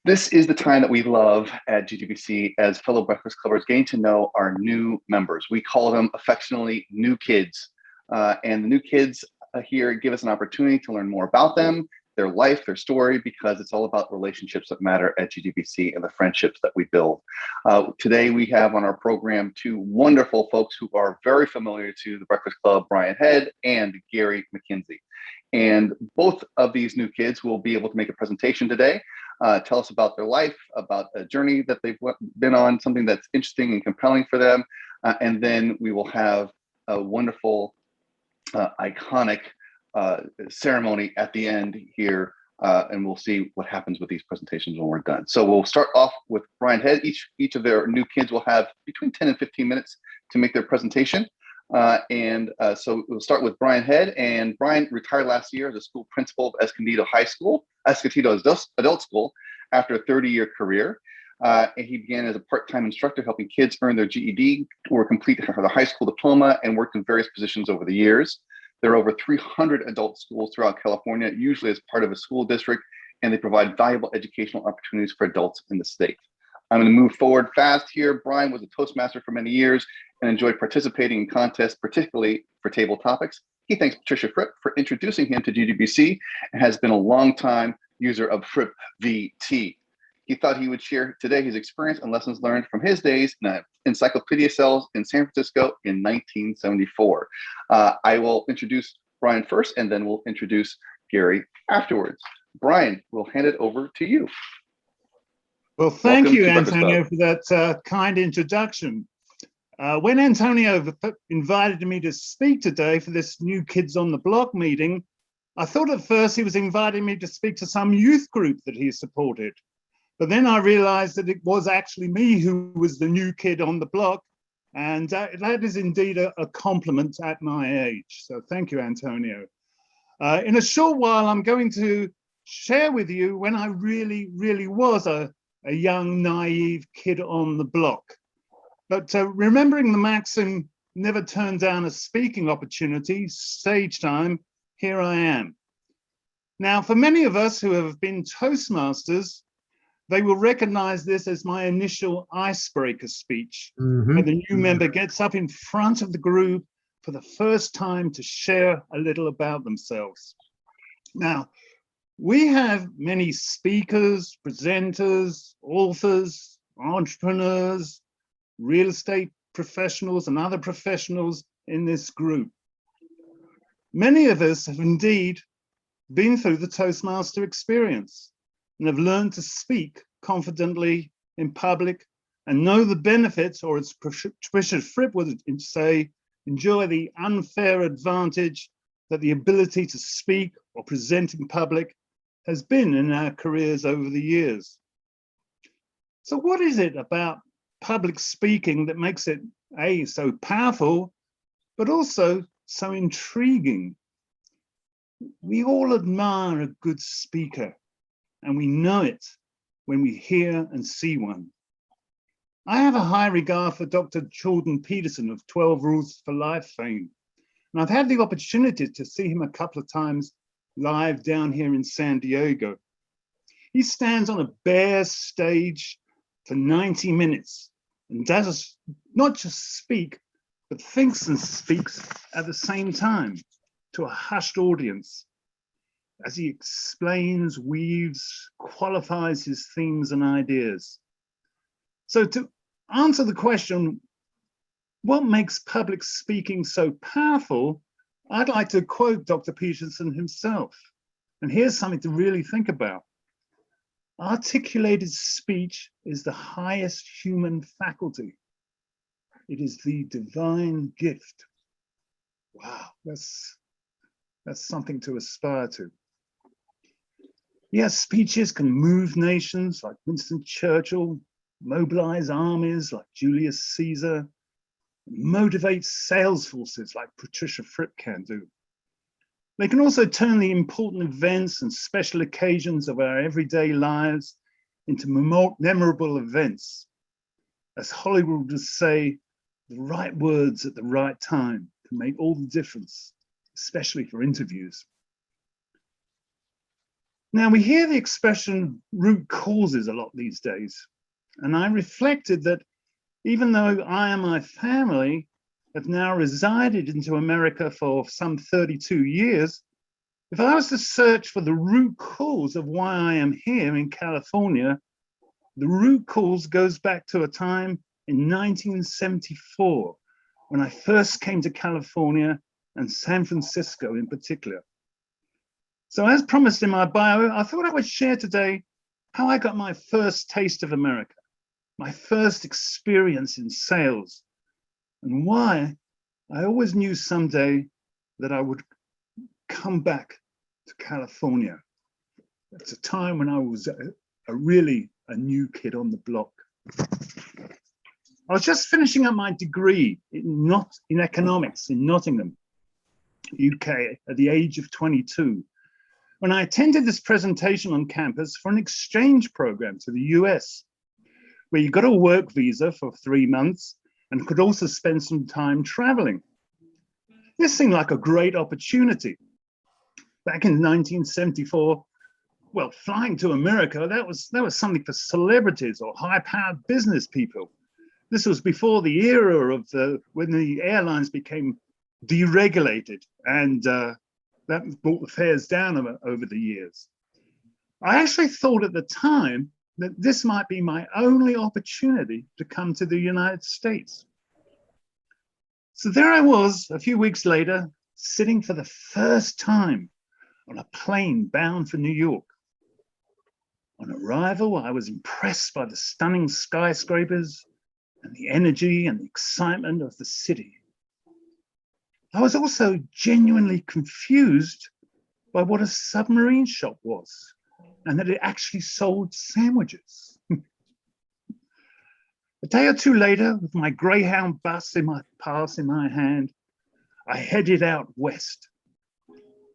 This is the time that we love at GGBC as fellow Breakfast Clubbers, getting to know our new members. We call them affectionately new kids. And the new kids here give us an opportunity to learn more about them, their life, their story, because it's all about relationships that matter at GGBC and the friendships that we build. Today, we have on our program two wonderful folks who are very familiar to the Breakfast Club, Brian Head and Gary McKinsey. And both of these new kids will be able to make a presentation today. Tell us about their life, about a journey that they've been on, something that's interesting and compelling for them. And then we will have a wonderful, iconic ceremony at the end here. And we'll see what happens with these presentations when we're done. So we'll start off with Brian Head. Each of their new kids will have between 10 and 15 minutes to make their presentation. So we'll start with Brian Head. And Brian retired last year as a school principal of Escondido Adult School after a 30-year career. And he began as a part-time instructor helping kids earn their GED or complete the high school diploma, and worked in various positions over the years. There are over 300 adult schools throughout California, usually as part of a school district, and they provide valuable educational opportunities for adults in the state. I'm going to move forward fast here. Brian was a Toastmaster for many years and enjoyed participating in contests, particularly for table topics. He thanks Patricia Fripp for introducing him to GGBC and has been a longtime user of Fripp VT. He thought he would share today his experience and lessons learned from his days in encyclopedia cells in San Francisco in 1974. I will introduce Brian first, and then we'll introduce Gary afterwards. Brian, we'll hand it over to you. Well, thank you, Antonio, for that kind introduction. When Antonio invited me to speak today for this New Kids on the Block meeting, I thought at first he was inviting me to speak to some youth group that he supported. But then I realized that it was actually me who was the new kid on the block. And that is indeed a compliment at my age. So thank you, Antonio. In a short while, I'm going to share with you when I really was a young, naive kid on the block. But remembering the maxim, never turn down a speaking opportunity, stage time, here I am. Now, for many of us who have been Toastmasters, they will recognize this as my initial icebreaker speech, where the new member gets up in front of the group for the first time to share a little about themselves. Now, we have many speakers, presenters, authors, entrepreneurs, real estate professionals, and other professionals in this group. Many of us have indeed been through the Toastmaster experience and have learned to speak confidently in public and know the benefits, or as Patricia Fripp would say, enjoy the unfair advantage that the ability to speak or present in public has been in our careers over the years. So what is it about public speaking that makes it A, so powerful, but also so intriguing? We all admire a good speaker, and we know it when we hear and see one. I have a high regard for Dr. Jordan Peterson of 12 Rules for Life fame, and I've had the opportunity to see him a couple of times live down here in San Diego. He stands on a bare stage for 90 minutes and does not just speak, but thinks and speaks at the same time to a hushed audience as he explains, weaves, qualifies his themes and ideas. So to answer the question, what makes public speaking so powerful, I'd like to quote Dr. Peterson himself. And here's something to really think about. Articulated speech is the highest human faculty. It is the divine gift. Wow, that's something to aspire to. Yes, speeches can move nations like Winston Churchill, mobilize armies like Julius Caesar, motivate sales forces like Patricia Fripp can do. They can also turn the important events and special occasions of our everyday lives into memorable events. As Hollywood would say, the right words at the right time can make all the difference, especially for interviews. Now, we hear the expression root causes a lot these days. And I reflected that even though I and my family have now resided into America for some 32 years, if I was to search for the root cause of why I am here in California, the root cause goes back to a time in 1974, when I first came to California and San Francisco in particular. So as promised in my bio, I thought I would share today how I got my first taste of America, my first experience in sales, and why I always knew someday that I would come back to California. It's a time when I was really a new kid on the block. I was just finishing up my degree in economics in Nottingham, UK, at the age of 22, when I attended this presentation on campus for an exchange program to the US, where you got a work visa for 3 months and could also spend some time traveling. This seemed like a great opportunity. Back in 1974, well, flying to America, that was something for celebrities or high-powered business people. This was before the era of when the airlines became deregulated, and that brought the fares down over the years. I actually thought at the time that this might be my only opportunity to come to the United States. So there I was a few weeks later, sitting for the first time on a plane bound for New York. On arrival, I was impressed by the stunning skyscrapers and the energy and the excitement of the city. I was also genuinely confused by what a submarine shop was and that it actually sold sandwiches. A day or two later, with my Greyhound bus in my hand, I headed out west.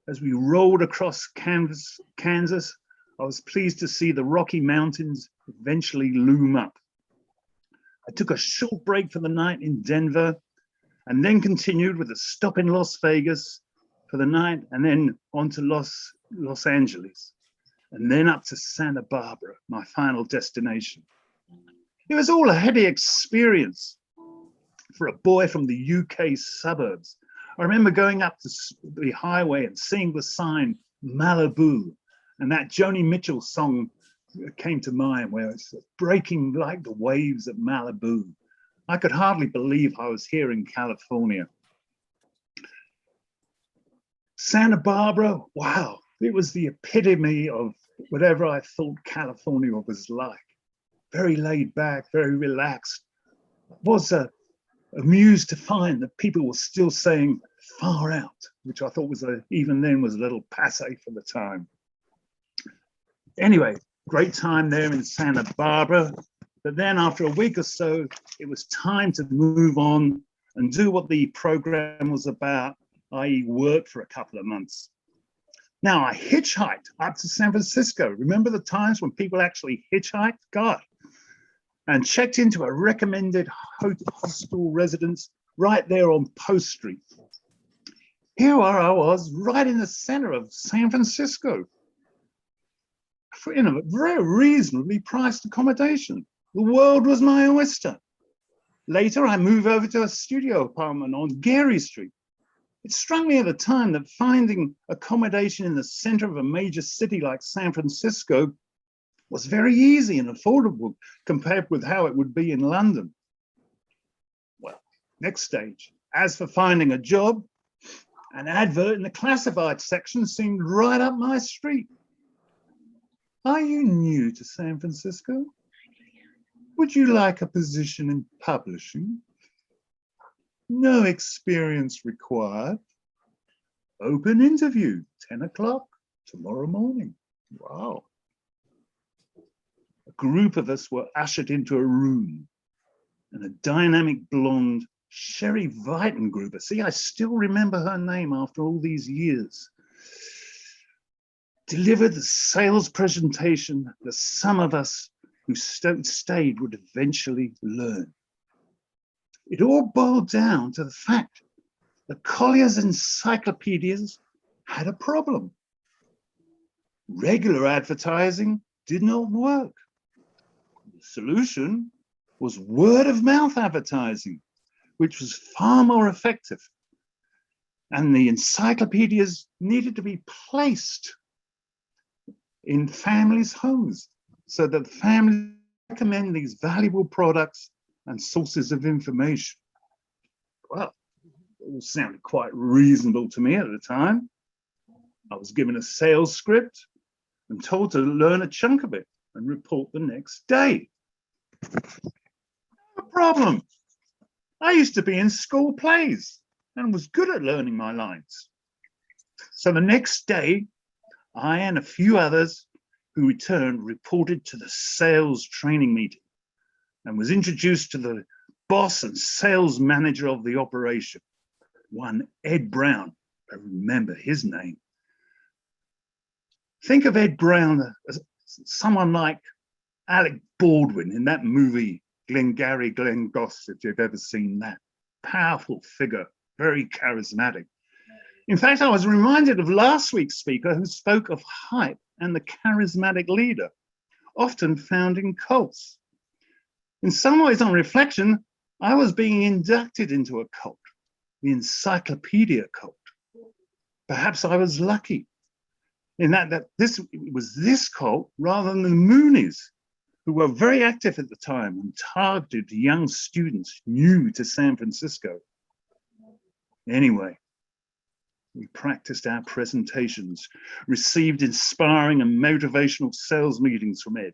As we rolled across Kansas, I was pleased to see the Rocky Mountains eventually loom up. I took a short break for the night in Denver and then continued with a stop in Las Vegas for the night, and then on to Los Angeles, and then up to Santa Barbara, my final destination. It was all a heady experience for a boy from the UK suburbs. I remember going up to the highway and seeing the sign Malibu, and that Joni Mitchell song came to mind, where it's breaking like the waves of Malibu. I could hardly believe I was here in California. Santa Barbara, wow, it was the epitome of whatever I thought California was like. Very laid back, very relaxed. I was amused to find that people were still saying far out, which I thought was even then was a little passe for the time. Anyway, great time there in Santa Barbara. But then after a week or so, it was time to move on and do what the program was about, i.e. work for a couple of months. Now, I hitchhiked up to San Francisco. Remember the times when people actually hitchhiked? God. And checked into a recommended hostel residence right there on Post Street. Here I was, right in the center of San Francisco, in a very reasonably priced accommodation. The world was my oyster. Later, I moved over to a studio apartment on Geary Street. It struck me at the time that finding accommodation in the center of a major city like San Francisco was very easy and affordable compared with how it would be in London. Well, next stage. As for finding a job, an advert in the classified section seemed right up my street. Are you new to San Francisco? Would you like a position in publishing? No experience required. Open interview, 10 o'clock tomorrow morning. Wow. A group of us were ushered into a room, and a dynamic blonde Sherry Weitengruber, see, I still remember her name after all these years, delivered the sales presentation that some of us who stayed would eventually learn. It all boiled down to the fact that Collier's encyclopedias had a problem. Regular advertising did not work. The solution was word of mouth advertising, which was far more effective. And the encyclopedias needed to be placed in families' homes so that families recommend these valuable products and sources of information. Well, it all sounded quite reasonable to me at the time. I was given a sales script and told to learn a chunk of it and report the next day. No problem. I used to be in school plays and was good at learning my lines. So the next day, I and a few others who returned reported to the sales training meeting and was introduced to the boss and sales manager of the operation, one Ed Brown. I remember his name. Think of Ed Brown as someone like Alec Baldwin in that movie, Glengarry Glen Goss, if you've ever seen that. Powerful figure, very charismatic. In fact, I was reminded of last week's speaker who spoke of hype and the charismatic leader, often found in cults. In some ways, on reflection, I was being inducted into a cult, the encyclopedia cult. Perhaps I was lucky in that this was this cult rather than the Moonies, who were very active at the time and targeted young students new to San Francisco. Anyway, we practiced our presentations, received inspiring and motivational sales meetings from Ed.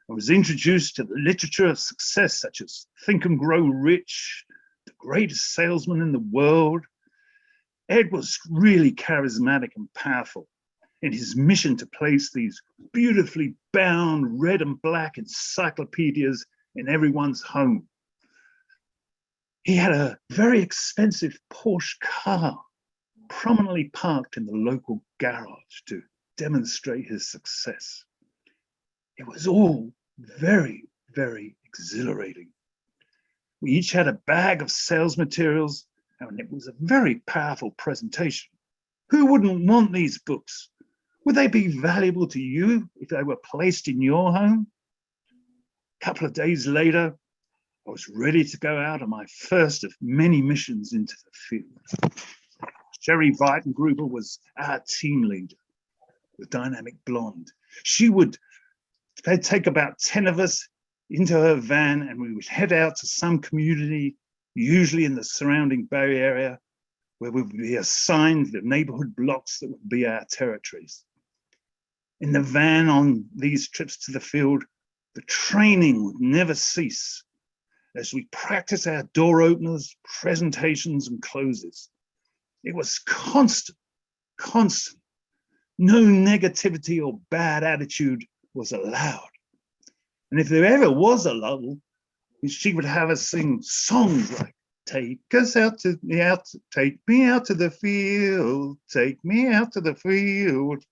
I was introduced to the literature of success, such as Think and Grow Rich, The Greatest Salesman in the World. Ed was really charismatic and powerful in his mission to place these beautifully bound red and black encyclopedias in everyone's home. He had a very expensive Porsche car prominently parked in the local garage to demonstrate his success. It was all very, very exhilarating. We each had a bag of sales materials, and it was a very powerful presentation. Who wouldn't want these books? Would they be valuable to you if they were placed in your home? A couple of days later, I was ready to go out on my first of many missions into the field. Sherry Weitengruber was our team leader, the dynamic blonde. She would take about 10 of us into her van and we would head out to some community, usually in the surrounding Bay Area, where we would be assigned the neighborhood blocks that would be our territories. In the van on these trips to the field, the training would never cease as we practice our door openers, presentations, and closes. It was constant. No negativity or bad attitude was allowed. And if there ever was a lull, she would have us sing songs like, take me out to the field, take me out to the field.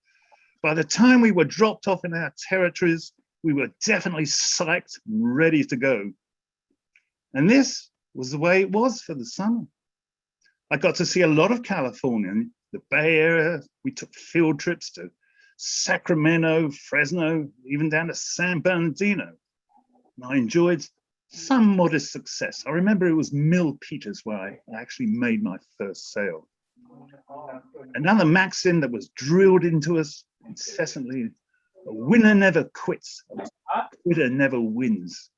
By the time we were dropped off in our territories, we were definitely psyched and ready to go. And this was the way it was for the summer. I got to see a lot of California. In the Bay Area, we took field trips to Sacramento, Fresno, even down to San Bernardino. And I enjoyed some modest success. I remember it was Milpitas where I actually made my first sale. Another maxim that was drilled into us incessantly: a winner never quits, a quitter never wins.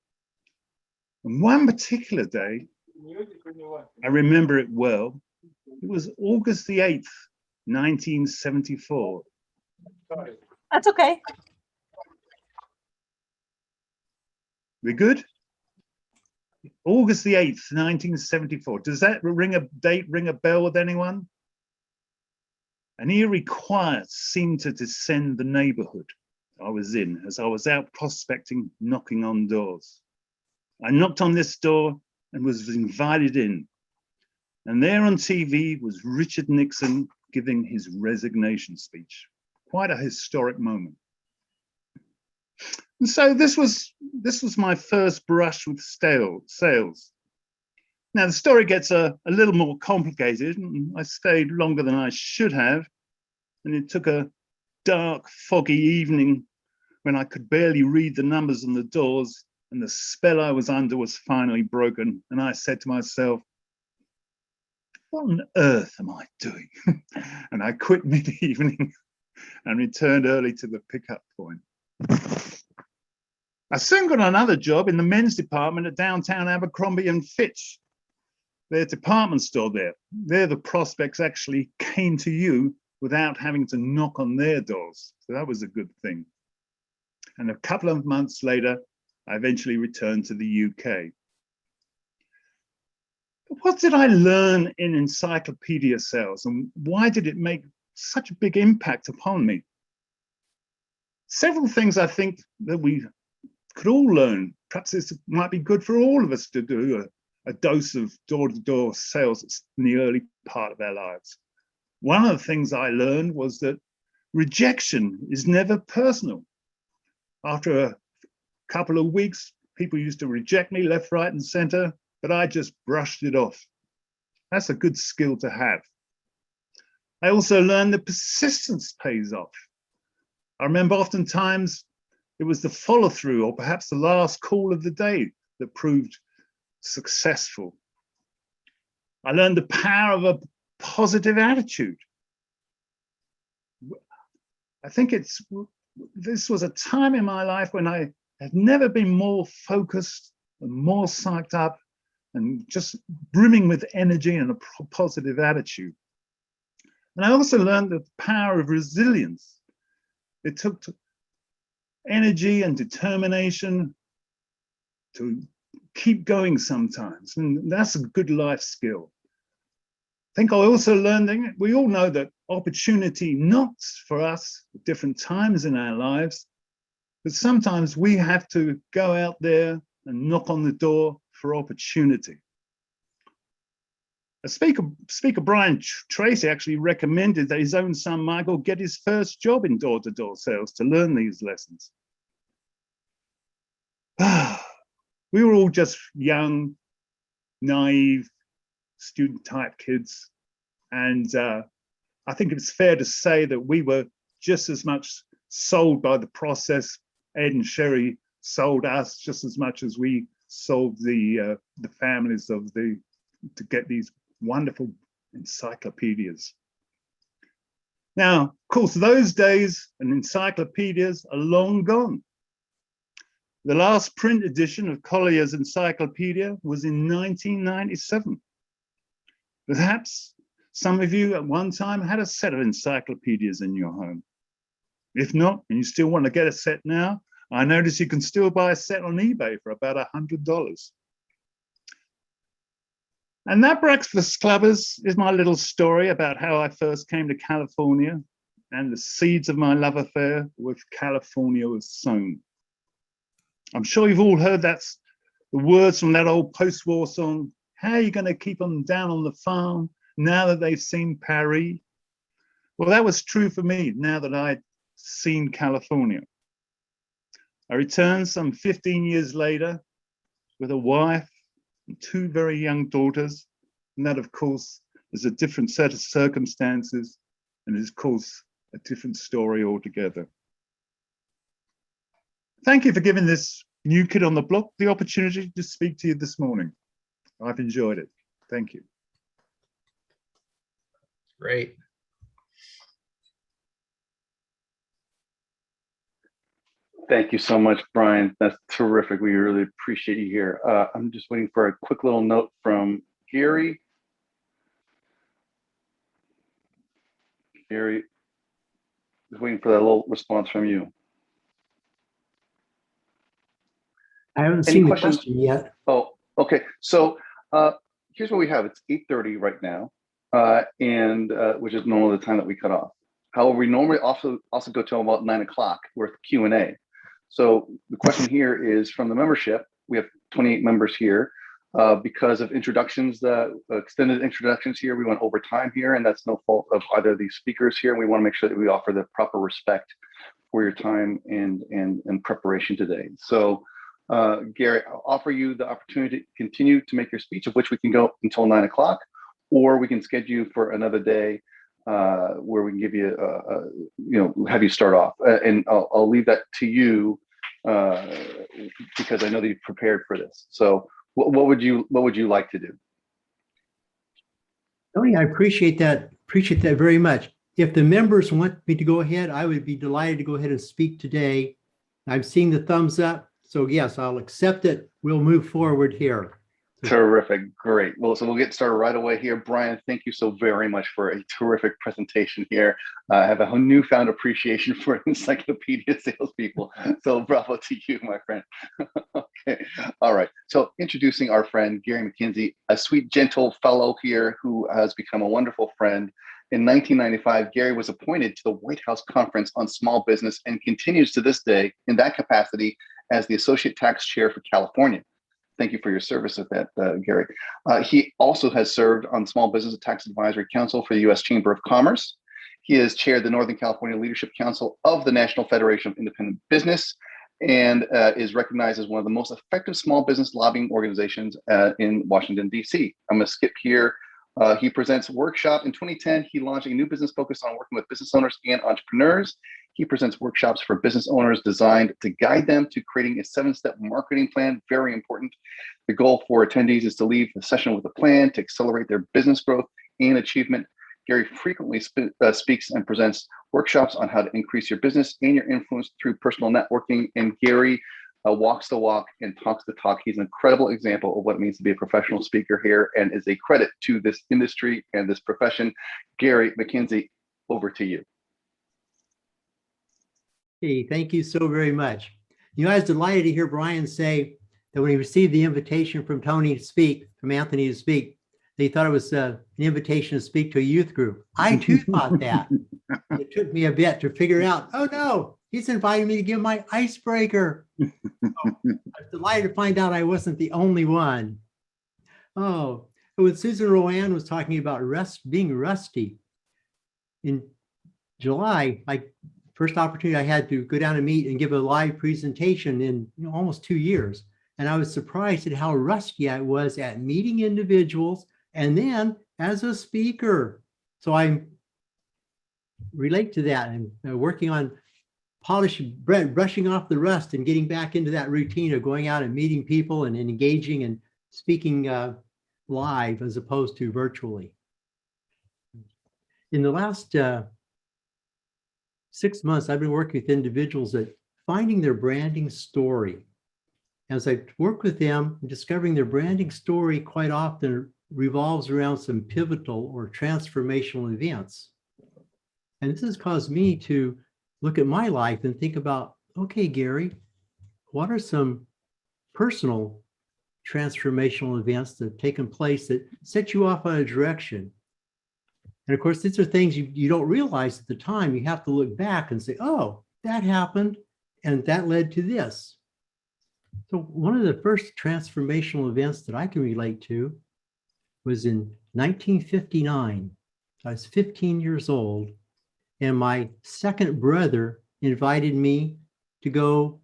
And one particular day, I remember it well, it was August the 8th, 1974. That's okay. We good? August the 8th, 1974. Does that date ring a bell with anyone? An eerie quiet seemed to descend the neighborhood I was in as I was out prospecting, knocking on doors. I knocked on this door and was invited in. And there on TV was Richard Nixon giving his resignation speech. Quite a historic moment. And so this was my first brush with sales. Now the story gets a little more complicated, and I stayed longer than I should have, and it took a dark, foggy evening when I could barely read the numbers on the doors and the spell I was under was finally broken. And I said to myself, what on earth am I doing? And I quit mid-evening and returned early to the pickup point. I soon got another job in the men's department at downtown Abercrombie and Fitch, their department store there. There the prospects actually came to you without having to knock on their doors. So that was a good thing. And a couple of months later, I eventually returned to the UK. What did I learn in encyclopedia sales, and why did it make such a big impact upon me? Several things I think that we could all learn. Perhaps this might be good for all of us to do a dose of door-to-door sales in the early part of our lives. One of the things I learned was that rejection is never personal. After a couple of weeks, people used to reject me left, right, and center, but I just brushed it off. That's a good skill to have. I also learned that persistence pays off. I remember oftentimes it was the follow-through or perhaps the last call of the day that proved successful. I learned the power of a positive attitude. I think this was a time in my life when I had never been more focused and more psyched up and just brimming with energy and a positive attitude. And I also learned the power of resilience. It took energy and determination to keep going sometimes, and that's a good life skill. I think I also learned that we all know that opportunity knocks for us at different times in our lives, but sometimes we have to go out there and knock on the door for opportunity. Speaker Brian Tracy actually recommended that his own son Michael get his first job in door-to-door sales to learn these lessons. We were all just young, naive, student-type kids, and I think it's fair to say that we were just as much sold by the process. Ed and Sherry sold us just as much as we sold the families to get these wonderful encyclopedias. Now, of course, those days and encyclopedias are long gone. The last print edition of Collier's Encyclopedia was in 1997. Perhaps some of you at one time had a set of encyclopedias in your home. If not, and you still want to get a set now, I notice you can still buy a set on eBay for about $100. And that Breakfast Clubbers is my little story about how I first came to California and the seeds of my love affair with California was sown. I'm sure you've all heard the words from that old post-war song, how are you going to keep them down on the farm now that they've seen Paris? Well, that was true for me now that I'd seen California. I returned some 15 years later with a wife and two very young daughters. And that, of course, is a different set of circumstances and is, of course, a different story altogether. Thank you for giving this new kid on the block the opportunity to speak to you this morning. I've enjoyed it. Thank you. Great. Thank you so much, Brian. That's terrific. We really appreciate you here. I'm just waiting for a quick little note from Gary. Gary is waiting for that little response from you. I haven't seen the question yet. Oh, okay. So here's what we have. It's 8:30 right now, and which is normally the time that we cut off. However, we normally also go till about 9 o'clock with Q&A. So the question here is from the membership. We have 28 members here. Because of introductions, extended introductions here, we went over time here, and that's no fault of either of these speakers here. And we want to make sure that we offer the proper respect for your time and preparation today. So Gary, I'll offer you the opportunity to continue to make your speech, of which we can go until 9 o'clock, or we can schedule you for another day where we can give you, have you start off. And I'll leave that to you because I know that you've prepared for this. So what would you like to do? Tony, I appreciate that. Appreciate that very much. If the members want me to go ahead, I would be delighted to go ahead and speak today. I'm seeing the thumbs up. So yes, I'll accept it. We'll move forward here. Terrific. Great. Well, so we'll get started right away here. Brian, thank you so very much for a terrific presentation here. I have a newfound appreciation for encyclopedia salespeople. So bravo to you, my friend. Okay. All right. So introducing our friend, Gary McKinsey, a sweet, gentle fellow here who has become a wonderful friend. In 1995, Gary was appointed to the White House Conference on Small Business and continues to this day in that capacity as the Associate Tax Chair for California. Thank you for your service at that, Gary. He also has served on Small Business Tax Advisory Council for the U.S. Chamber of Commerce. He has chaired the Northern California Leadership Council of the National Federation of Independent Business and is recognized as one of the most effective small business lobbying organizations in Washington, D.C. I'm going to skip here. He presents a workshop. In 2010, he launched a new business focused on working with business owners and entrepreneurs. He presents workshops for business owners designed to guide them to creating a 7-step marketing plan, very important. The goal for attendees is to leave the session with a plan to accelerate their business growth and achievement. Gary frequently speaks and presents workshops on how to increase your business and your influence through personal networking. And Gary walks the walk and talks the talk. He's an incredible example of what it means to be a professional speaker here and is a credit to this industry and this profession. Gary McKinsey, over to you. Hey, thank you so very much. I was delighted to hear Brian say that when he received the invitation from Tony to speak, from Anthony to speak, they thought it was an invitation to speak to a youth group. I too thought that. It took me a bit to figure out, oh no, he's inviting me to give my icebreaker. So I was delighted to find out I wasn't the only one. Oh, when Susan Rowan was talking about being rusty, in July, first opportunity I had to go down and meet and give a live presentation in almost 2 years. And I was surprised at how rusty I was at meeting individuals and then as a speaker. So I relate to that and working on brushing off the rust and getting back into that routine of going out and meeting people and engaging and speaking live as opposed to virtually. In the last 6 months, I've been working with individuals at finding their branding story. As I work with them, discovering their branding story quite often revolves around some pivotal or transformational events. And this has caused me to look at my life and think about, okay, Gary, what are some personal transformational events that have taken place that set you off on a direction? And of course, these are things you don't realize at the time. You have to look back and say, oh, that happened, and that led to this. So one of the first transformational events that I can relate to was in 1959. I was 15 years old, and my second brother invited me to go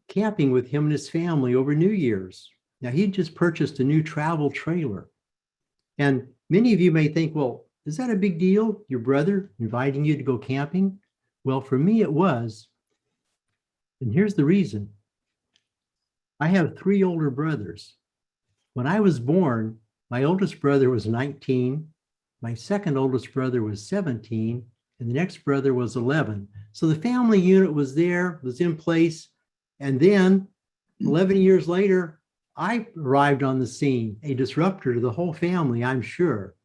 camping with him and his family over New Year's. Now, he'd just purchased a new travel trailer. And many of you may think, well, is that a big deal? Your brother inviting you to go camping? Well, for me, it was. And here's the reason. I have 3 older brothers. When I was born, my oldest brother was 19, my second oldest brother was 17, and the next brother was 11. So the family unit was there, was in place. And then 11 years later, I arrived on the scene, a disruptor to the whole family, I'm sure.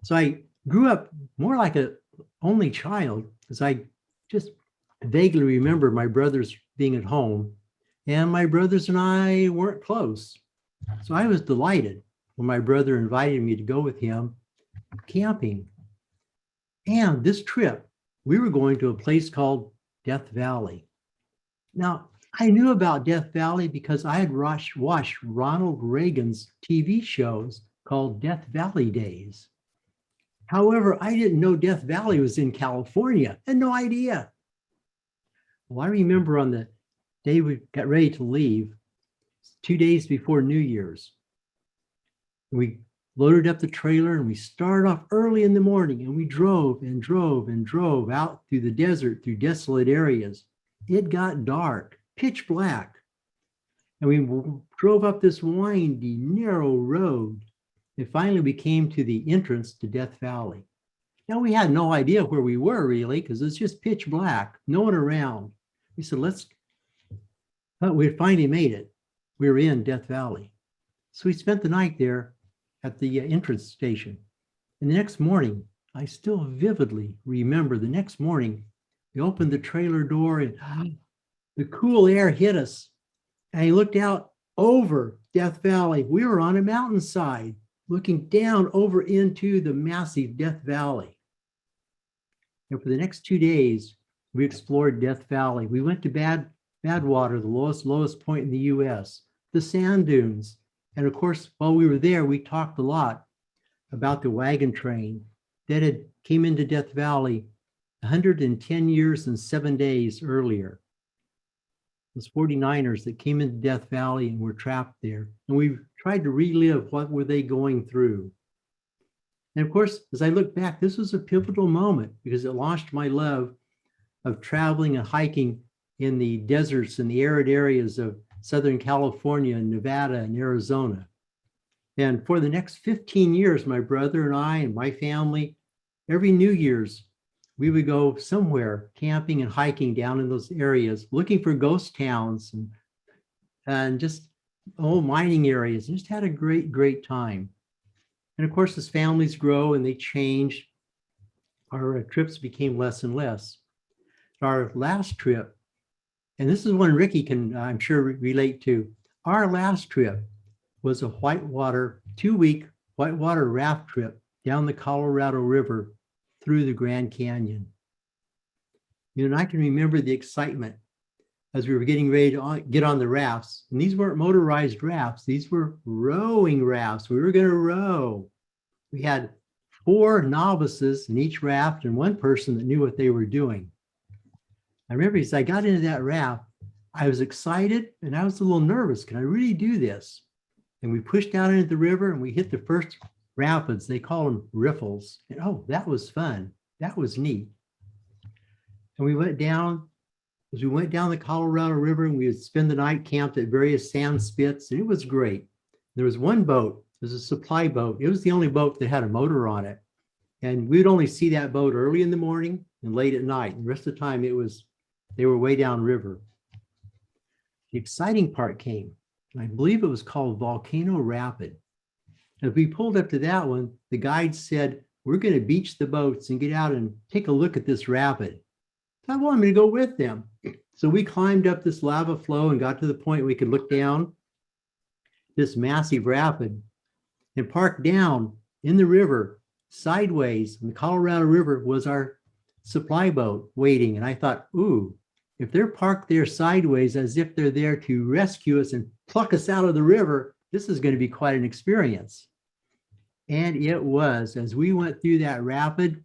So I grew up more like an only child, because I just vaguely remember my brothers being at home, and my brothers and I weren't close. So I was delighted when my brother invited me to go with him camping. And this trip, we were going to a place called Death Valley. Now, I knew about Death Valley because I had watched Ronald Reagan's TV shows called Death Valley Days. However, I didn't know Death Valley was in California. I had no idea. Well, I remember on the day we got ready to leave, 2 days before New Year's, we loaded up the trailer, and we started off early in the morning, and we drove and drove and drove out through the desert, through desolate areas. It got dark, pitch black. And we drove up this windy, narrow road. And finally, we came to the entrance to Death Valley. Now, we had no idea where we were really, because it's just pitch black, no one around. We said, but we finally made it. We were in Death Valley. So we spent the night there at the entrance station. And the next morning, I still vividly remember the next morning, we opened the trailer door and the cool air hit us. And I looked out over Death Valley. We were on a mountainside looking down over into the massive Death Valley. And for the next 2 days, we explored Death Valley. We went to Badwater, the lowest point in the US, the sand dunes. And of course, while we were there, we talked a lot about the wagon train that came into Death Valley 110 years and 7 days earlier. Those 49ers that came into Death Valley and were trapped there. And we tried to relive what were they going through. And of course, as I look back, this was a pivotal moment because it launched my love of traveling and hiking in the deserts and the arid areas of Southern California and Nevada and Arizona. And for the next 15 years, my brother and I and my family, every New Year's, we would go somewhere camping and hiking down in those areas, looking for ghost towns and just old mining areas. Just had a great time. And of course, as families grow and they change, our trips became less and less. Our last trip, and this is one Ricky can, I'm sure, relate to. Our last trip was a 2-week whitewater raft trip down the Colorado River through the Grand Canyon. You know, and I can remember the excitement as we were getting ready to get on the rafts. And these weren't motorized rafts. These were rowing rafts. We were going to row. We had 4 novices in each raft and 1 person that knew what they were doing. I remember as I got into that raft, I was excited and I was a little nervous. Can I really do this? And we pushed out into the river and we hit the first rapids. They call them riffles. And oh, that was fun. That was neat. And we went down, as we went down the Colorado River, and we would spend the night camped at various sand spits, and it was great. There was one boat, it was a supply boat. It was the only boat that had a motor on it. And we'd only see that boat early in the morning and late at night. And the rest of the time they were way downriver. The exciting part came, and I believe it was called Volcano Rapid. As we pulled up to that one, the guide said, we're going to beach the boats and get out and take a look at this rapid. I wanted me to go with them. So we climbed up this lava flow and got to the point we could look down this massive rapid and parked down in the river sideways. And the Colorado River was our supply boat waiting. And I thought, ooh, if they're parked there sideways as if they're there to rescue us and pluck us out of the river, this is going to be quite an experience. And it was. As we went through that rapid,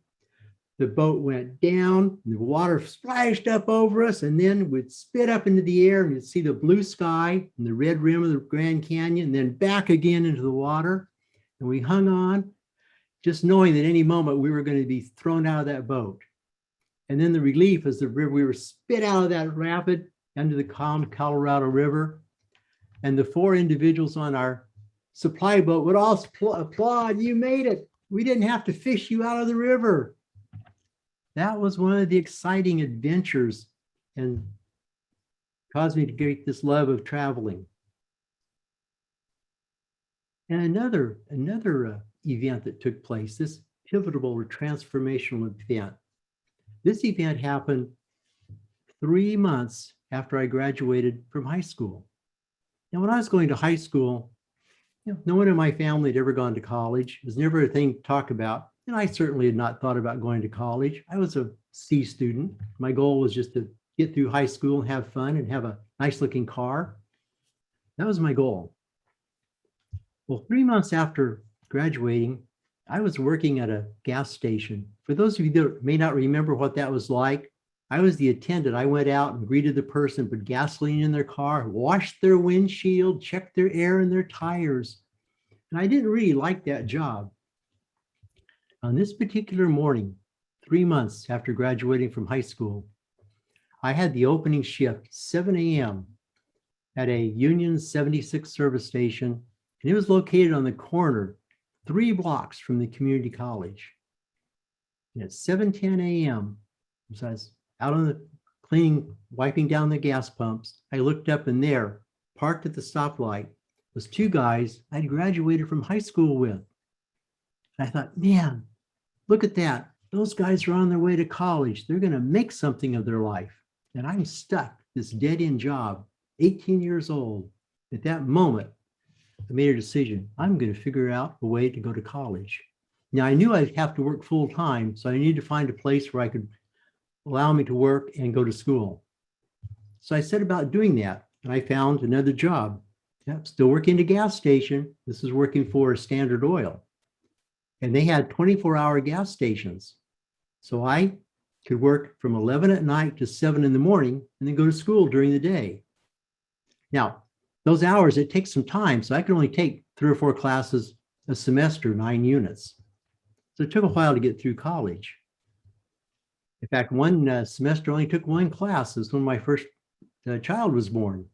the boat went down, the water splashed up over us, and then would spit up into the air, and you'd see the blue sky and the red rim of the Grand Canyon, and then back again into the water. And we hung on, just knowing that any moment we were going to be thrown out of that boat. And then the relief as we were spit out of that rapid into the calm Colorado River, and the 4 individuals on our supply boat would all applaud, you made it. We didn't have to fish you out of the river. That was one of the exciting adventures and caused me to get this love of traveling. And another event that took place, this pivotal or transformational event. This event happened 3 months after I graduated from high school. Now, when I was going to high school, no one in my family had ever gone to college. It was never a thing to talk about. And I certainly had not thought about going to college. I was a C student. My goal was just to get through high school and have fun and have a nice looking car. That was my goal. Well, 3 months after graduating, I was working at a gas station. For those of you that may not remember what that was like, I was the attendant. I went out and greeted the person, put gasoline in their car, washed their windshield, checked their air and their tires. And I didn't really like that job. On this particular morning, 3 months after graduating from high school, I had the opening shift, 7 a.m. at a Union 76 service station, and it was located on the corner 3 blocks from the community college. And at 7:10 a.m., as I was out on the cleaning, wiping down the gas pumps, I looked up, and there, parked at the stoplight, was 2 guys I'd graduated from high school with. And I thought, man, look at that. Those guys are on their way to college. They're going to make something of their life. And I'm stuck, this dead-end job, 18 years old. At that moment, I made a decision. I'm going to figure out a way to go to college. Now, I knew I'd have to work full time, so I needed to find a place where I could allow me to work and go to school. So I set about doing that, and I found another job. Yep, still working at a gas station. This is working for Standard Oil. And they had 24-hour gas stations. So I could work from 11 at night to 7 in the morning and then go to school during the day. Now, those hours, it takes some time. So I could only take 3 or 4 classes a semester, 9 units. So it took a while to get through college. In fact, one semester only took 1 class. This was when my first child was born.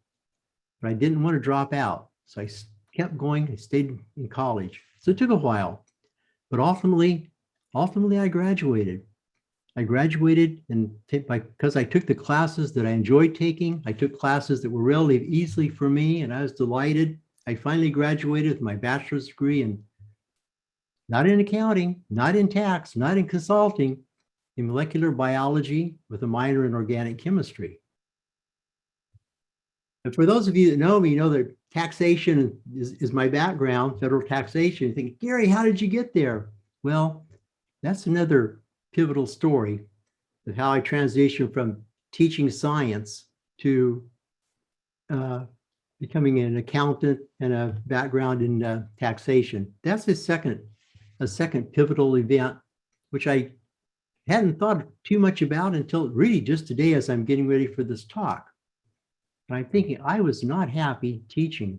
But I didn't want to drop out. So I kept going. I stayed in college. So it took a while. But ultimately, I graduated. I graduated, and because I took the classes that I enjoyed taking, I took classes that were relatively easily for me, and I was delighted. I finally graduated with my bachelor's degree in, not in accounting, not in tax, not in consulting, in molecular biology with a minor in organic chemistry. And for those of you that know me, you know that taxation is my background, federal taxation. You think, Gary, how did you get there? Well, that's another pivotal story of how I transitioned from teaching science to becoming an accountant and a background in taxation. That's a second pivotal event, which I hadn't thought too much about until really just today as I'm getting ready for this talk. And I'm thinking I was not happy teaching.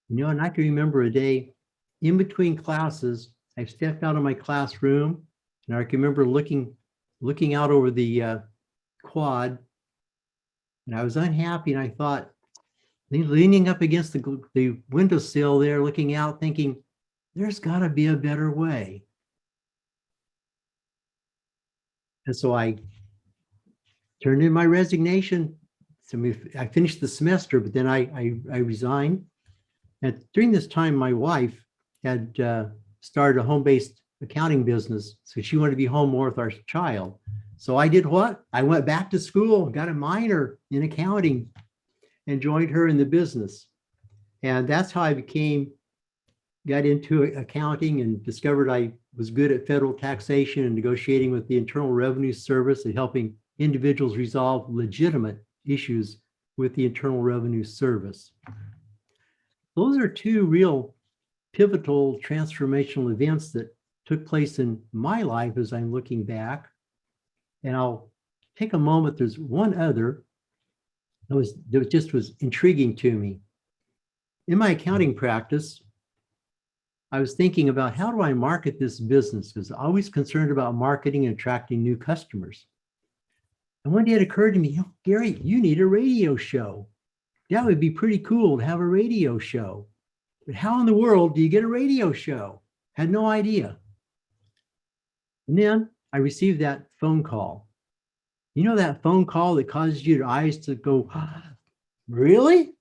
You know, and I can remember a day in between classes, I stepped out of my classroom, and I can remember looking out over the quad, and I was unhappy, and I thought, leaning up against the windowsill there, looking out, thinking, there's got to be a better way. And so I turned in my resignation. So I finished the semester, but then I resigned. And during this time, my wife had started a home-based accounting business. So she wanted to be home more with our child. So I did what? I went back to school, got a minor in accounting, and joined her in the business. And that's how I got into accounting and discovered I was good at federal taxation and negotiating with the Internal Revenue Service and helping individuals resolve legitimate issues with the Internal Revenue Service. Those are 2 real pivotal transformational events that took place in my life as I'm looking back. And I'll take a moment. There's one other that just was intriguing to me. In my accounting practice, I was thinking about how do I market this business? Because I'm always concerned about marketing and attracting new customers. And one day it occurred to me, Gary, you need a radio show. That would be pretty cool to have a radio show. But how in the world do you get a radio show? Had no idea. And then I received that phone call. You know that phone call that causes your eyes to go, really?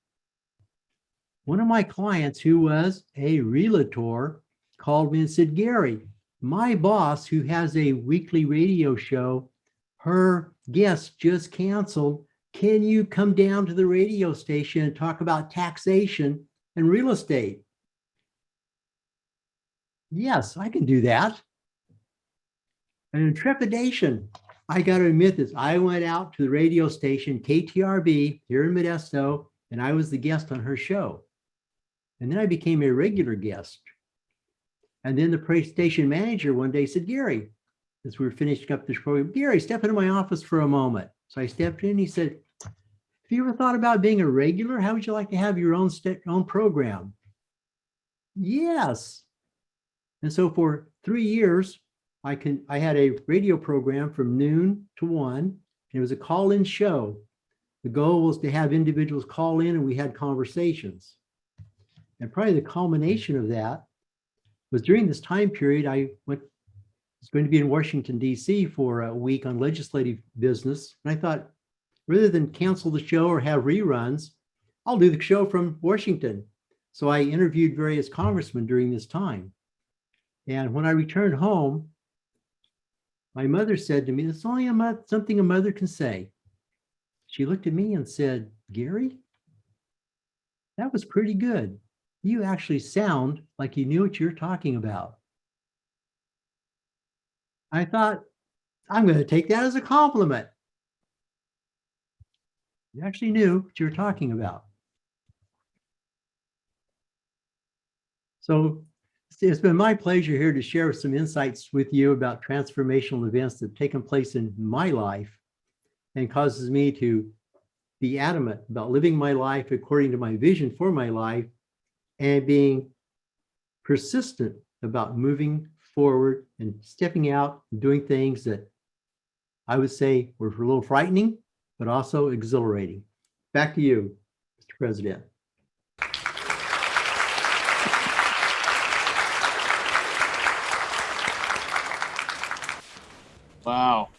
One of my clients who was a realtor called me and said, Gary, my boss who has a weekly radio show, her guest just canceled. Can you come down to the radio station and talk about taxation and real estate? Yes, I can do that. And in trepidation, I got to admit this. I went out to the radio station, KTRB, here in Modesto, and I was the guest on her show. And then I became a regular guest. And then the station manager one day said, Gary, as we were finishing up this program, Gary, step into my office for a moment. So I stepped in. He said, have you ever thought about being a regular? How would you like to have your own program? Yes. And so for 3 years, I had a radio program from noon to 1, and it was a call-in show. The goal was to have individuals call in and we had conversations. And probably the culmination of that was during this time period, I was going to be in Washington, D.C. for a week on legislative business. And I thought, rather than cancel the show or have reruns, I'll do the show from Washington. So I interviewed various congressmen during this time. And when I returned home, my mother said to me, "It's only something a mother can say." She looked at me and said, "Gary, that was pretty good. You actually sound like you knew what you're talking about." I thought, I'm going to take that as a compliment. You actually knew what you were talking about. So it's been my pleasure here to share some insights with you about transformational events that have taken place in my life and causes me to be adamant about living my life according to my vision for my life and being persistent about moving forward and stepping out and doing things that I would say were a little frightening, but also exhilarating. Back to you, Mr. President. Wow.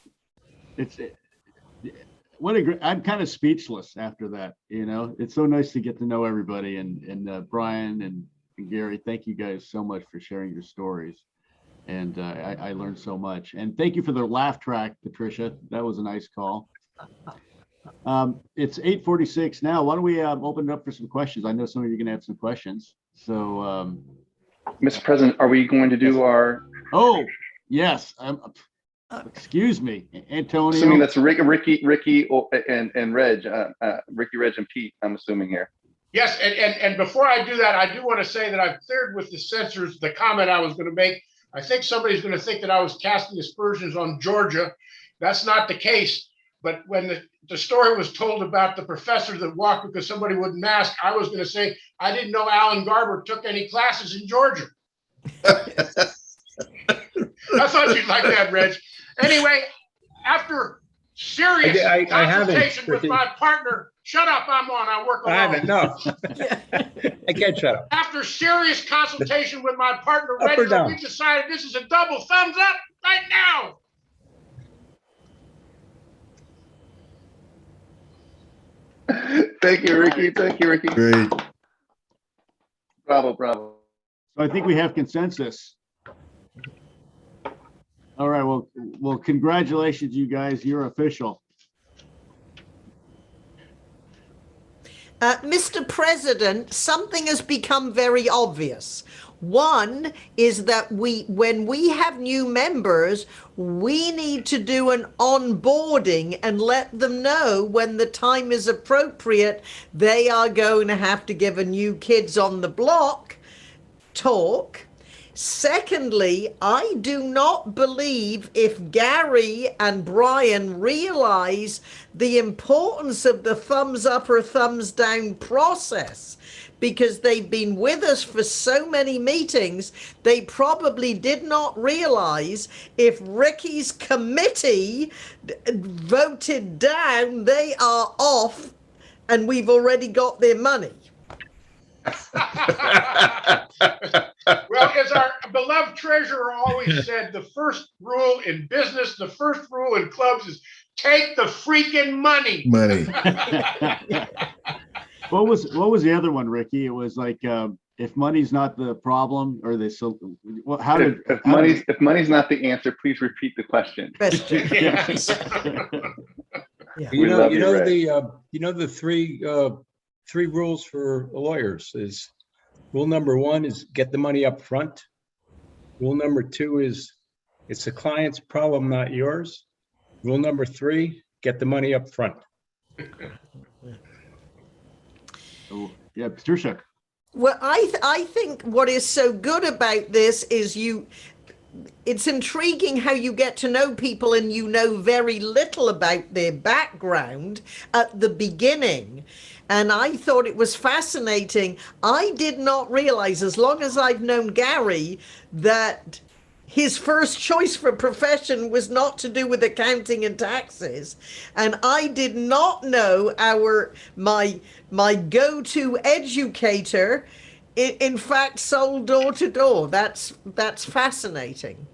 What a great, I'm kind of speechless after that. You know, it's so nice to get to know everybody, and Brian and Gary, thank you guys so much for sharing your stories. And I learned so much. And thank you for the laugh track, Patricia. That was a nice call. It's 8:46 now. Why don't we open it up for some questions? I know some of you are going to have some questions. So, Mr. President, are we going to do our? Oh, yes. Excuse me, Antonio. Assuming that's Ricky, and Reg, Ricky, Reg, and Pete. I'm assuming here. Yes, and before I do that, I do want to say that I've cleared with the censors the comment I was going to make. I think somebody's going to think that I was casting aspersions on Georgia. That's not the case. But when the story was told about the professor that walked because somebody wouldn't mask, I was going to say, I didn't know Alan Garber took any classes in Georgia. I thought you'd like that, Reg. Anyway, after serious consultation with my partner, shut up, I'm working alone. I haven't, no. I can't shut up. After serious consultation with my partner, Up or Reg, down? we decided this is a double thumbs up right now. Thank you, Ricky. Thank you, Ricky. Great. Bravo, bravo. So I think we have consensus. All right, well, congratulations, you guys. You're official. Mr. President, something has become very obvious. One is that when we have new members, we need to do an onboarding and let them know when the time is appropriate, they are going to have to give a new Kids on the Block talk. Secondly, I do not believe if Gary and Brian realize the importance of the thumbs up or thumbs down process, because they've been with us for so many meetings, they probably did not realize if Ricky's committee voted down, they are off and we've already got their money. Well, as our beloved treasurer always said, the first rule in business, the first rule in clubs is take the freaking money. Money. What was the other one, Ricky? It was like if money's not the problem, or they so. Well, If money's not the answer, please repeat the question. Yeah. You know Reg. the three rules for lawyers is rule number one is get the money up front. Rule number two is it's the client's problem, not yours. Rule number three, get the money up front. Oh, yeah, Patricia. Well, I think what is so good about this is it's intriguing how you get to know people and you know very little about their background at the beginning. and I thought it was fascinating. I did not realize, as long as I've known Gary, that his first choice for profession was not to do with accounting and taxes. And I did not know my go-to educator in fact sold door to door. That's fascinating.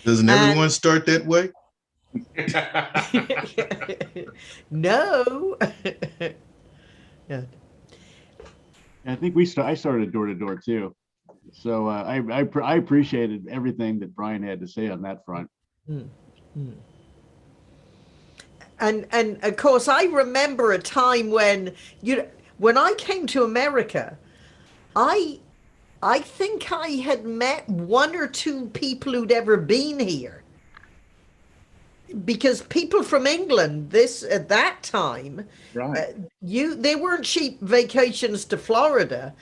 Doesn't everyone start that way? No. Yeah. I think I started door to door too. So I appreciated everything that Brian had to say on that front. And of course, I remember a time when I came to America, I think I had met one or two people who'd ever been here. Because people from England, at that time, Right. they weren't cheap vacations to Florida.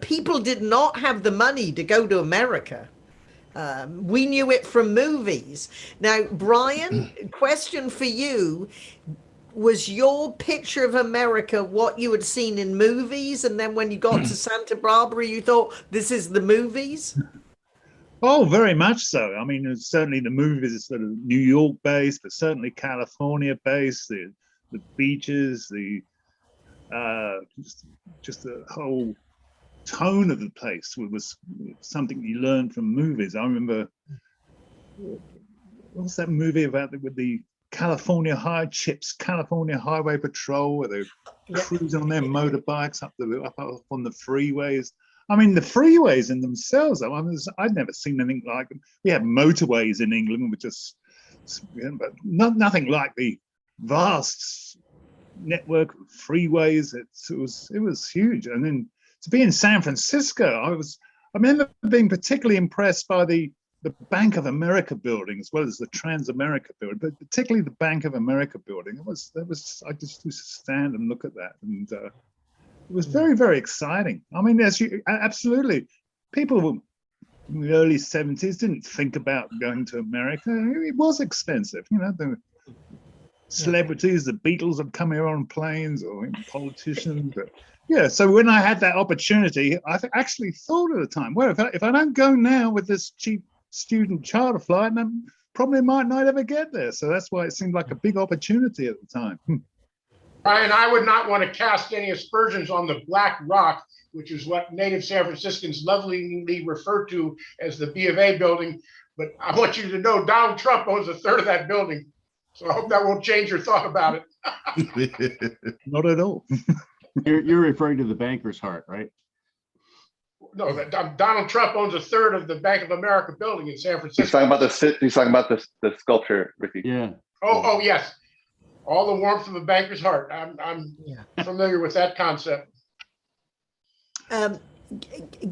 People did not have the money to go to America. We knew it from movies. Now, Brian, question for you. Was your picture of America what you had seen in movies? And then when you got to Santa Barbara, you thought, this is the movies? Oh, very much so. I mean, certainly the movies are sort of New York based, but certainly California based. The beaches, just the whole tone of the place was something you learned from movies. I remember, what was that movie about with the California California Highway Patrol, where they cruise on their motorbikes up on the freeways. I mean, the freeways in themselves, I'd never seen anything like them. We have motorways in England, but nothing like the vast network of freeways. It was huge. And then to be in San Francisco, I remember being particularly impressed by the Bank of America building, as well as the Transamerica building, but particularly the Bank of America building. I just used to stand and look at that, and it was very, very exciting. I mean, absolutely, people in the early 70s didn't think about going to America. It was expensive, the celebrities, the Beatles would come here on planes, or politicians. But yeah, so when I had that opportunity, I actually thought at the time, well, if I don't go now with this cheap student charter flight, I probably might not ever get there. So that's why it seemed like a big opportunity at the time. Brian, I would not want to cast any aspersions on the Black Rock, which is what native San Franciscans lovingly refer to as the B of A building. But I want you to know Donald Trump owns a third of that building. So I hope that won't change your thought about it. Not at all. You're referring to the banker's heart, right? No, Donald Trump owns a third of the Bank of America building in San Francisco. He's talking about the sculpture, Ricky. Yeah. Oh, yes. All the warmth of a banker's heart. I'm familiar with that concept.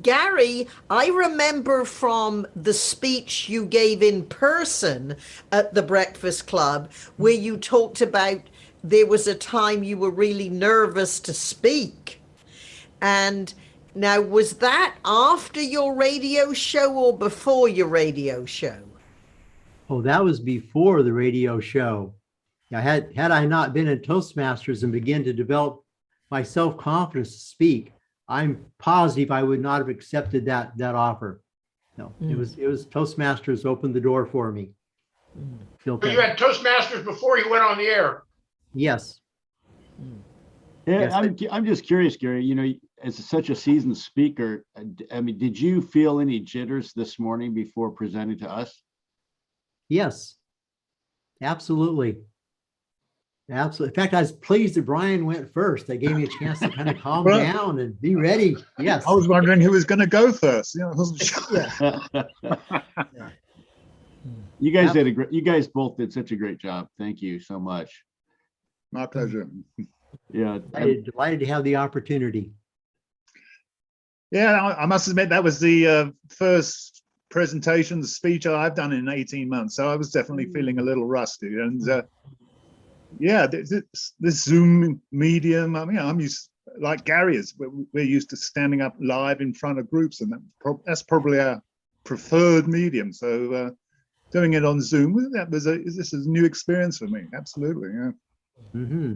Gary, I remember from the speech you gave in person at the Breakfast Club, where you talked about there was a time you were really nervous to speak. And now, was that after your radio show or before your radio show? Oh, that was before the radio show. Had I not been in Toastmasters and began to develop my self-confidence to speak, I'm positive I would not have accepted that offer. No, it was Toastmasters opened the door for me. So you had Toastmasters before you went on the air? Yes. Yeah, yes, I'm just curious, Gary, as such a seasoned speaker, I mean, did you feel any jitters this morning before presenting to us? Yes, absolutely. Absolutely. In fact, I was pleased that Brian went first. That gave me a chance to kind of calm down and be ready. Yes. I was wondering who was going to go first. I wasn't sure. You guys you guys both did such a great job. Thank you so much. My pleasure. Yeah. I'm delighted to have the opportunity. Yeah, I must admit that was the first presentation, speech I've done in 18 months. So I was definitely feeling a little rusty. And yeah, this Zoom medium, I mean, I'm used, like Gary is, we're used to standing up live in front of groups, and that's probably our preferred medium. So doing it on Zoom, this is a new experience for me. Absolutely, yeah. Mm-hmm.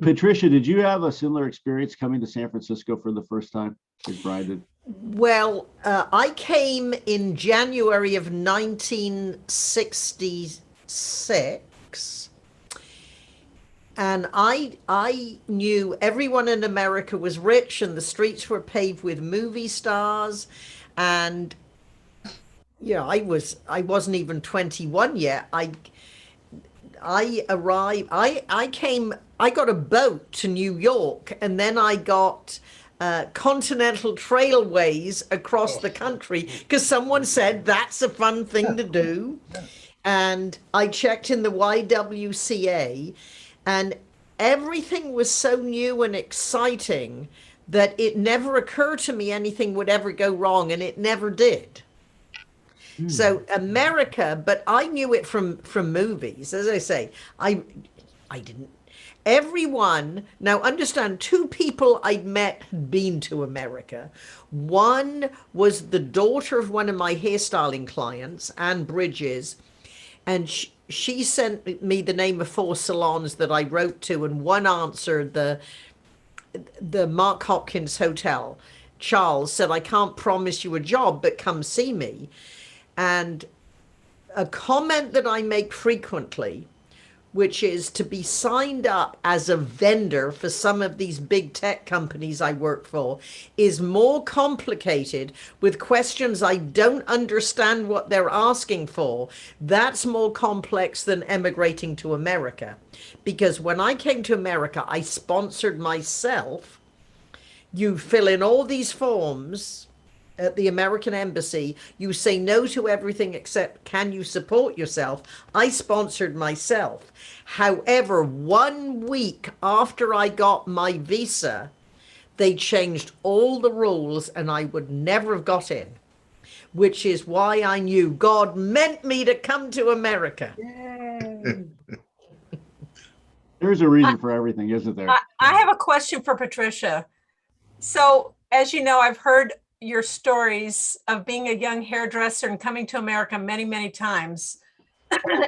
Patricia, did you have a similar experience coming to San Francisco for the first time as Brian did? Well, I came in January of 1966, and I knew everyone in America was rich and the streets were paved with movie stars, and I wasn't even 21 yet. I arrived. I got a boat to New York, and then I got continental trailways across the country because someone said that's a fun thing to do. And I checked in the YWCA, and everything was so new and exciting that it never occurred to me anything would ever go wrong, and it never did. So America, but I knew it from movies. As I say, I didn't. Everyone, now understand, 2 people I'd met had been to America. One was the daughter of one of my hairstyling clients, Ann Bridges, and she sent me the name of 4 salons that I wrote to, and one answered the Mark Hopkins Hotel. Charles said, I can't promise you a job, but come see me. And a comment that I make frequently, which is to be signed up as a vendor for some of these big tech companies I work for, is more complicated with questions I don't understand what they're asking for. That's more complex than emigrating to America. Because when I came to America, I sponsored myself. You fill in all these forms at the American Embassy. You say no to everything except can you support yourself. I sponsored myself. However, 1 week after I got my visa, they changed all the rules and I would never have got in, which is why I knew God meant me to come to America. There's a reason for everything, isn't there? I have a question for Patricia. So, as you know, I've heard your stories of being a young hairdresser and coming to America many, many times.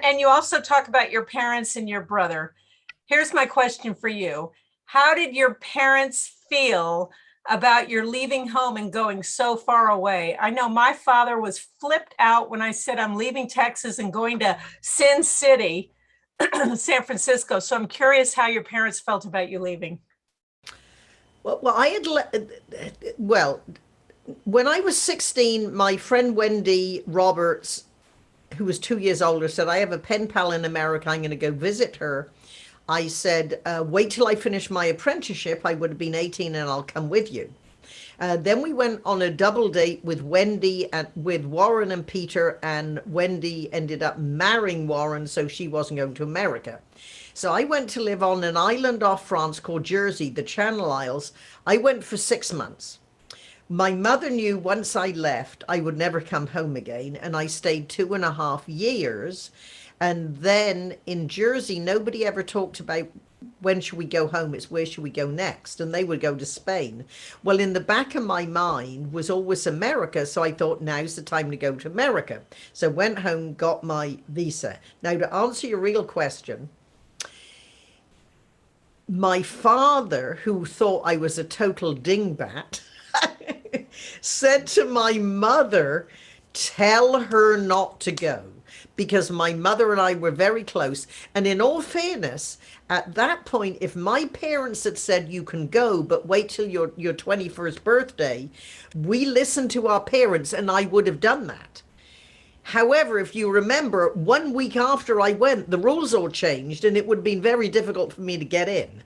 And you also talk about your parents and your brother. Here's my question for you. How did your parents feel about your leaving home and going so far away? I know my father was flipped out when I said I'm leaving Texas and going to Sin City, San Francisco. So I'm curious how your parents felt about you leaving. Well, when I was 16, my friend Wendy Roberts, who was 2 years older, said, I have a pen pal in America. I'm going to go visit her. I said, wait till I finish my apprenticeship. I would have been 18 and I'll come with you. Then we went on a double date with Wendy and with Warren and Peter, and Wendy ended up marrying Warren, so she wasn't going to America. So I went to live on an island off France called Jersey, the Channel Isles. I went for 6 months. My mother knew once I left, I would never come home again. And I stayed 2.5 years. And then in Jersey, nobody ever talked about when should we go home? It's where should we go next? And they would go to Spain. Well, in the back of my mind was always America. So I thought, now's the time to go to America. So went home, got my visa. Now, to answer your real question, my father, who thought I was a total dingbat, said to my mother, tell her not to go, because my mother and I were very close. And in all fairness, at that point, if my parents had said you can go, but wait till your 21st birthday, we listened to our parents and I would have done that. However, if you remember, 1 week after I went, the rules all changed and it would have been very difficult for me to get in.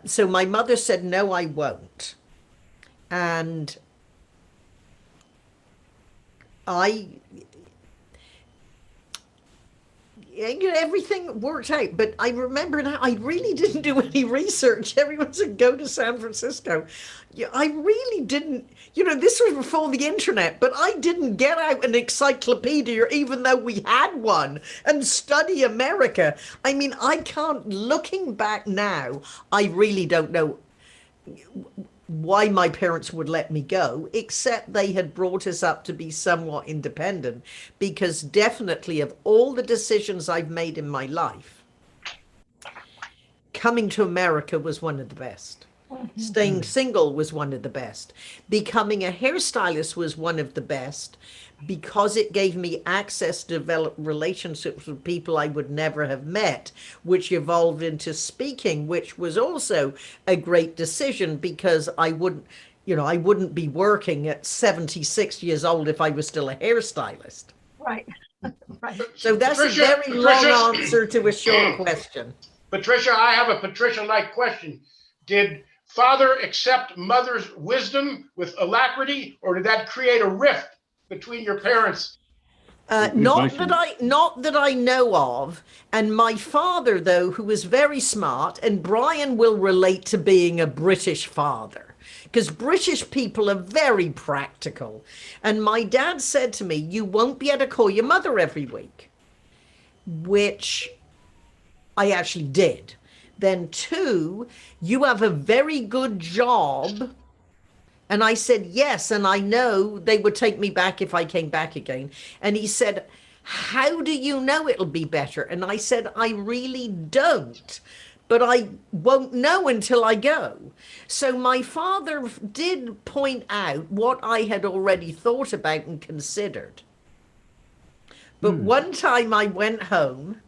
So my mother said, no, I won't. And everything worked out, but I remember now I really didn't do any research. Everyone said go to San Francisco. I really didn't, this was before the internet, but I didn't get out an encyclopedia, even though we had one, and study America. I mean, looking back now, I really don't know why my parents would let me go, except they had brought us up to be somewhat independent, because definitely of all the decisions I've made in my life, coming to America was one of the best. Staying single was one of the best. Becoming a hairstylist was one of the best because it gave me access to develop relationships with people I would never have met, which evolved into speaking, which was also a great decision because I wouldn't be working at 76 years old if I was still a hairstylist. Right. Right. So that's a very long answer to a short question. Patricia, I have a Patricia-like question. Did father accept mother's wisdom with alacrity, or did that create a rift between your parents? Not that I know of. And my father, though, who was very smart, and Brian will relate to being a British father, because British people are very practical. And my dad said to me, you won't be able to call your mother every week, which I actually did. Then 2, you have a very good job. And I said, yes. And I know they would take me back if I came back again. And he said, how do you know it'll be better? And I said, I really don't, but I won't know until I go. So my father did point out what I had already thought about and considered. But one time I went home,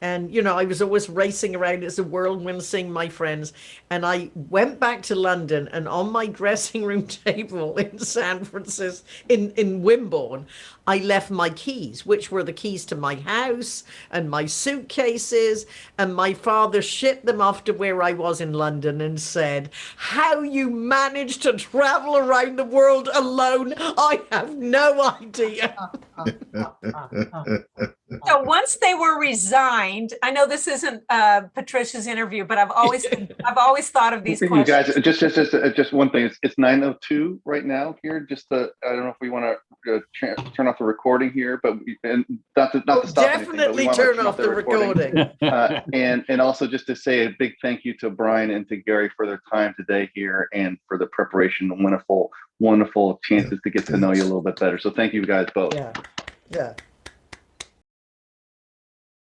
and, I was always racing around as a whirlwind seeing my friends. And I went back to London, and on my dressing room table in San Francisco, in Wimborne, I left my keys, which were the keys to my house and my suitcases. And my father shipped them off to where I was in London and said, how you managed to travel around the world alone, I have no idea. So once they were resigned, I know this isn't Patricia's interview, but I've always thought of these You questions. guys, just one thing. It's 9:02 right now here. I don't know if we want to turn off the recording here, but not to stop anything, but we Definitely want to turn off the recording. And also just to say a big thank you to Brian and to Gary for their time today here and for the preparation and wonderful chances to get to know you a little bit better. So thank you guys both. Yeah.